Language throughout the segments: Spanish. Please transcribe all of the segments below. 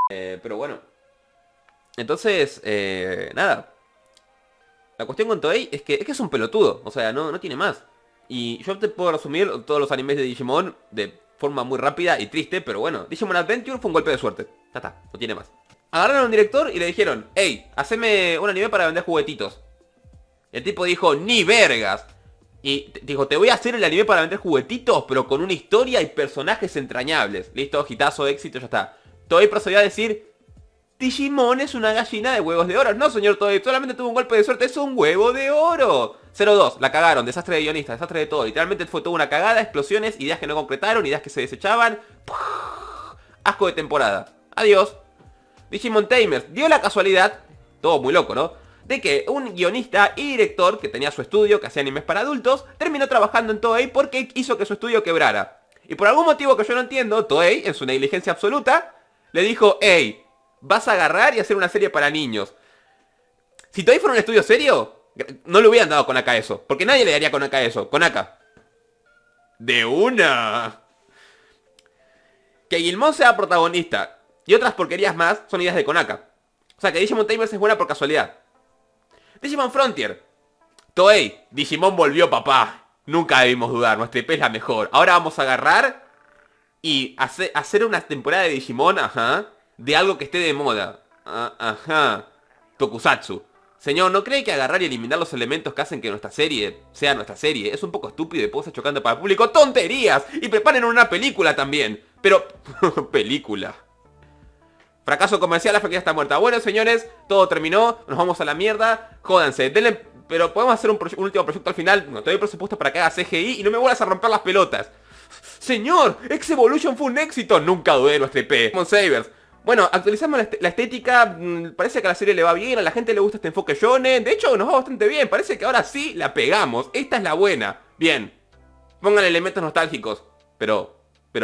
Pero bueno. Entonces, nada. La cuestión con Toei es que es un pelotudo. O sea, no tiene más. Y yo te puedo resumir todos los animes de Digimon de forma muy rápida y triste, pero bueno. Digimon Adventure fue un golpe de suerte. Ya está, no tiene más. Agarraron a un director y le dijeron, hey, haceme un anime para vender juguetitos. El tipo dijo, ni vergas. Y dijo, te voy a hacer el anime para vender juguetitos, pero con una historia y personajes entrañables. Listo, hitazo, éxito, ya está. Toei procedió a decir, Digimon es una gallina de huevos de oro. No, señor Toei, solamente tuvo un golpe de suerte, es un huevo de oro. 02, la cagaron, desastre de guionistas, desastre de todo. Literalmente fue toda una cagada, explosiones, ideas que no concretaron, ideas que se desechaban. Asco de temporada. Adiós. Digimon Tamers dio la casualidad, todo muy loco, ¿no? De que un guionista y director que tenía su estudio, que hacía animes para adultos, terminó trabajando en Toei porque hizo que su estudio quebrara. Y por algún motivo que yo no entiendo, Toei, en su negligencia absoluta, le dijo, hey, vas a agarrar y hacer una serie para niños. Si Toei fuera un estudio serio, no le hubieran dado con AK eso. Porque nadie le daría con AK eso. Con AK. De una. Que Gilmon sea protagonista y otras porquerías más son ideas de Konaka. O sea que Digimon Tamers es buena por casualidad. Digimon Frontier. Toei, Digimon volvió papá. Nunca debimos dudar, nuestra IP es la mejor. Ahora vamos a agarrar y hacer una temporada de Digimon, ajá, de algo que esté de moda. Ajá. Tokusatsu. Señor, ¿no cree que agarrar y eliminar los elementos que hacen que nuestra serie sea nuestra serie es un poco estúpido y puede ser chocante para el público? ¡Tonterías! Y preparen una película también. Pero... película. Fracaso comercial, la franquicia está muerta. Bueno, señores, todo terminó. Nos vamos a la mierda. Jódanse. Denle... Pero podemos hacer un último proyecto al final. No te doy presupuesto para que hagas CGI y no me vuelvas a romper las pelotas. Señor, X-Evolution fue un éxito. Nunca dudé de nuestra IP. Mon Sabers. Bueno, actualizamos la estética. Parece que a la serie le va bien. A la gente le gusta este enfoque shonen. De hecho, nos va bastante bien. Parece que ahora sí la pegamos. Esta es la buena. Bien. Pongan elementos nostálgicos. Pero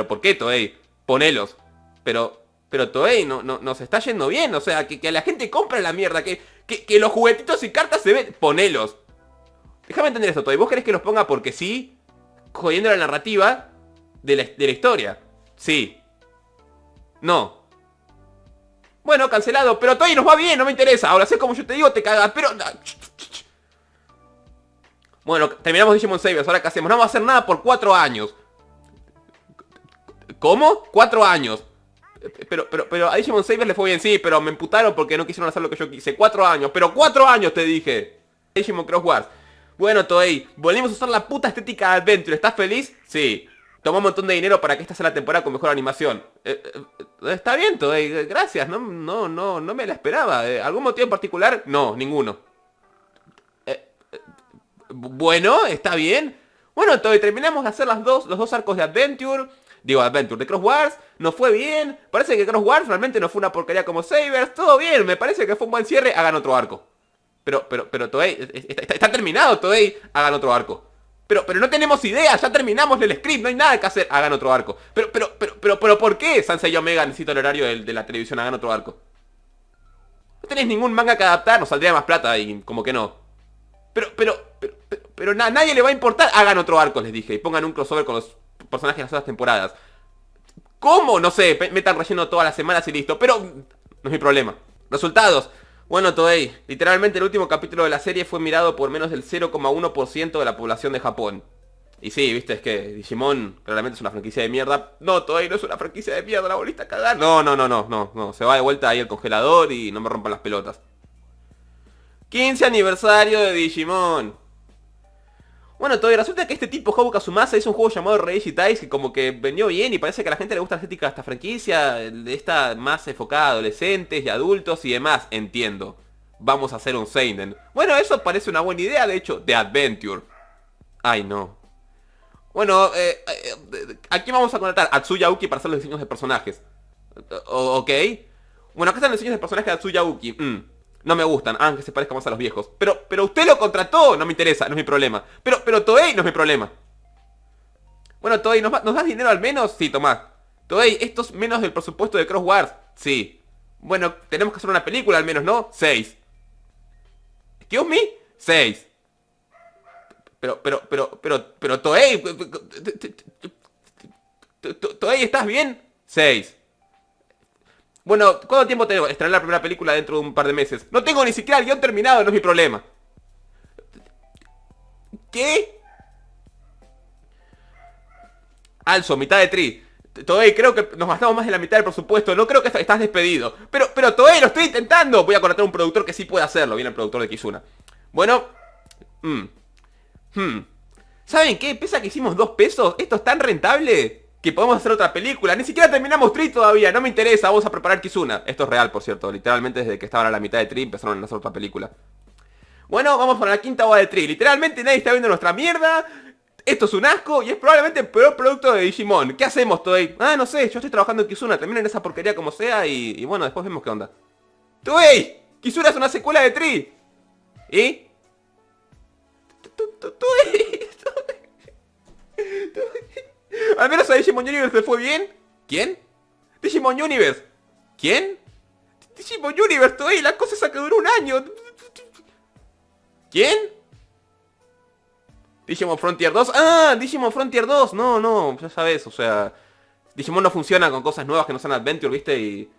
¿por qué, Toei? Ponelos. Pero Toei nos está yendo bien. O sea, que a la gente compra la mierda. Que los juguetitos y cartas se ven. Ponelos. Déjame entender esto, Toei. ¿Vos querés que los ponga porque sí? Jodiendo la narrativa de la historia. Sí. No. Bueno, cancelado. Pero Toei nos va bien, no me interesa. Ahora sé como yo te digo, te cagas. Pero... Bueno, terminamos Digimon Savers. Ahora qué hacemos. No vamos a hacer nada por 4 años. ¿Cómo? 4 años. Pero a Digimon Savers le fue bien, sí, pero me emputaron porque no quisieron hacer lo que yo quise. 4 años, pero 4 años te dije. Digimon Cross Wars. Bueno, Toei, volvimos a usar la puta estética de Adventure. ¿Estás feliz? Sí. Toma un montón de dinero para que esta sea la temporada con mejor animación. Está bien, Toei, gracias. No me la esperaba. ¿Algún motivo en particular? No, ninguno. Bueno, está bien. Bueno, Toei, terminamos de hacer los dos arcos de Adventure. Digo, Adventure, de Cross Wars. Nos fue bien. Parece que Cross Wars realmente no fue una porquería como Sabers. Todo bien, me parece que fue un buen cierre. Hagan otro arco. Pero Toei, está terminado, Toei. Hagan otro arco. Pero no tenemos idea, ya terminamos el script, no hay nada que hacer. Hagan otro arco. Pero ¿por qué Sansei y Omega necesita el horario de la televisión? Hagan otro arco. No tenéis ningún manga que adaptar, nos saldría más plata y como que no. Pero nadie le va a importar. Hagan otro arco, les dije. Y pongan un crossover con los personajes de las otras temporadas. ¿Cómo? No sé, metan relleno todas las semanas y listo. Pero no es mi problema. Resultados. Bueno, Toei, literalmente el último capítulo de la serie fue mirado por menos del 0,1% de la población de Japón. Y sí, viste, es que Digimon claramente es una franquicia de mierda. No, Toei no es una franquicia de mierda, la volviste a cagar. No. Se va de vuelta ahí el congelador y no me rompan las pelotas. 15 aniversario de Digimon. Bueno, todavía resulta que este tipo, Hou Kazumasa, hizo un juego llamado Reiji Tais que como que vendió bien y parece que a la gente le gusta la estética de esta franquicia, de esta más enfocada a adolescentes y adultos y demás, entiendo. Vamos a hacer un seinen. Bueno, eso parece una buena idea, de hecho, de Adventure. Ay, no. Bueno, aquí vamos a contratar a Atsuya Uki para hacer los diseños de personajes. Ok. Bueno, acá están los diseños de personajes de Atsuya Uki. No me gustan, aunque se parezca más a los viejos. Pero usted lo contrató, no me interesa, no es mi problema. Pero Toei no es mi problema. Bueno, Toei, ¿nos das dinero al menos? Sí, tomá. Toei, esto es menos del presupuesto de Cross Wars. Sí. Bueno, tenemos que hacer una película al menos, ¿no? 6. ¿Excuse me? 6. Pero Toei. Toei, ¿estás bien? 6. Bueno, ¿cuánto tiempo tengo? Estrenar la primera película dentro de un par de meses. No tengo ni siquiera el guión terminado, no es mi problema. ¿Qué? Also, mitad de Tree. Toei, creo que nos gastamos más de la mitad del presupuesto. No creo que estás despedido. Pero Toei, lo estoy intentando. Voy a contratar a un productor que sí puede hacerlo. Viene el productor de Kizuna. Bueno. ¿Saben qué? Pese a que hicimos 2 pesos, esto es tan rentable que podemos hacer otra película. Ni siquiera terminamos Tree todavía. No me interesa. Vamos a preparar Kizuna. Esto es real, por cierto. Literalmente desde que estaban a la mitad de Tree empezaron a hacer otra película. Bueno, vamos para la quinta boda de Tree. Literalmente nadie está viendo nuestra mierda. Esto es un asco y es probablemente el peor producto de Digimon. ¿Qué hacemos, Toei? Ah, no sé, yo estoy trabajando en Kizuna. Terminen esa porquería como sea y bueno, después vemos qué onda. ¡Toei! Kizuna es una secuela de Tree. ¿Y? ¡Toei! Al menos a Digimon Universe le fue bien. ¿Quién? Digimon Universe. ¿Quién? Digimon Universe, Toei. La cosa esa que duró un año. ¿Quién? Digimon Frontier 2. ¡Ah! Digimon Frontier 2. No, ya sabes, o sea... Digimon no funciona con cosas nuevas que no sean Adventure, ¿viste? Y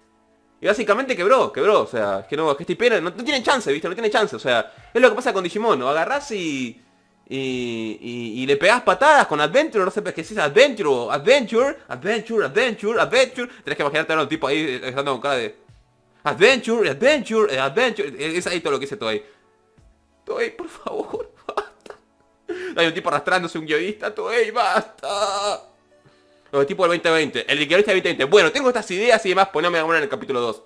básicamente quebró, o sea... Es que no, es que este IP no tiene chance, ¿viste? No tiene chance, o sea... Es lo que pasa con Digimon, ¿no? Agarrás y le pegás patadas con Adventure, no sé qué es Adventure o Adventure. Tenés que imaginarte a un tipo ahí estando con cara de... Adventure. Es ahí todo lo que hice Toei. Toei, por favor. Hay un tipo arrastrándose, un guionista. Toei, basta. No, el tipo del 2020. El guionista del 2020. Bueno, tengo estas ideas y demás. Pues no me Megamon en el capítulo 2.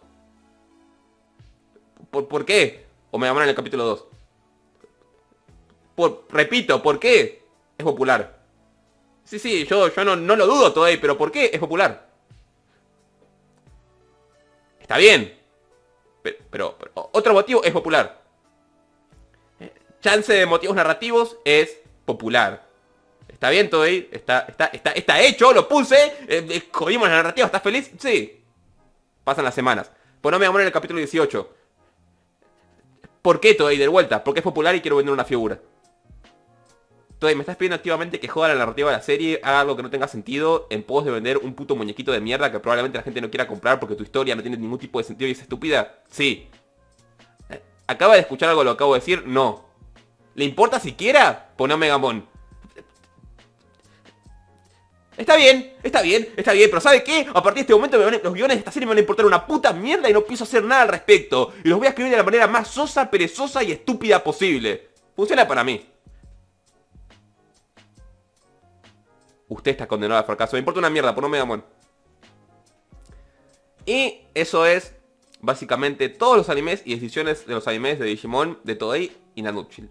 ¿Por qué? O Megamon en el capítulo 2. Repito, ¿por qué? Es popular. Sí, yo no lo dudo Toei, pero ¿por qué? Es popular. Está bien. Pero otro motivo es popular. Chance de motivos narrativos es popular. ¿Está bien, Toei? Está hecho, lo puse. Jodimos la narrativa, ¿estás feliz? Sí. Pasan las semanas. Pues no me amor en el capítulo 18. ¿Por qué, Toei? De vuelta. Porque es popular y quiero vender una figura. Toei, me estás pidiendo activamente que joda la narrativa de la serie, haga algo que no tenga sentido en pos de vender un puto muñequito de mierda que probablemente la gente no quiera comprar porque tu historia no tiene ningún tipo de sentido y es estúpida. Sí. ¿Acaba de escuchar algo de lo que acabo de decir? No. ¿Le importa siquiera? Pon a Megamon. Está bien, pero ¿sabe qué? A partir de este momento los guiones de esta serie me van a importar una puta mierda y no pienso hacer nada al respecto. Y los voy a escribir de la manera más sosa, perezosa y estúpida posible. Funciona para mí. Usted está condenado al fracaso. Me importa una mierda, por no Megamon. Y eso es básicamente todos los animes y decisiones de los animes de Digimon, de Toei y Nanuchil.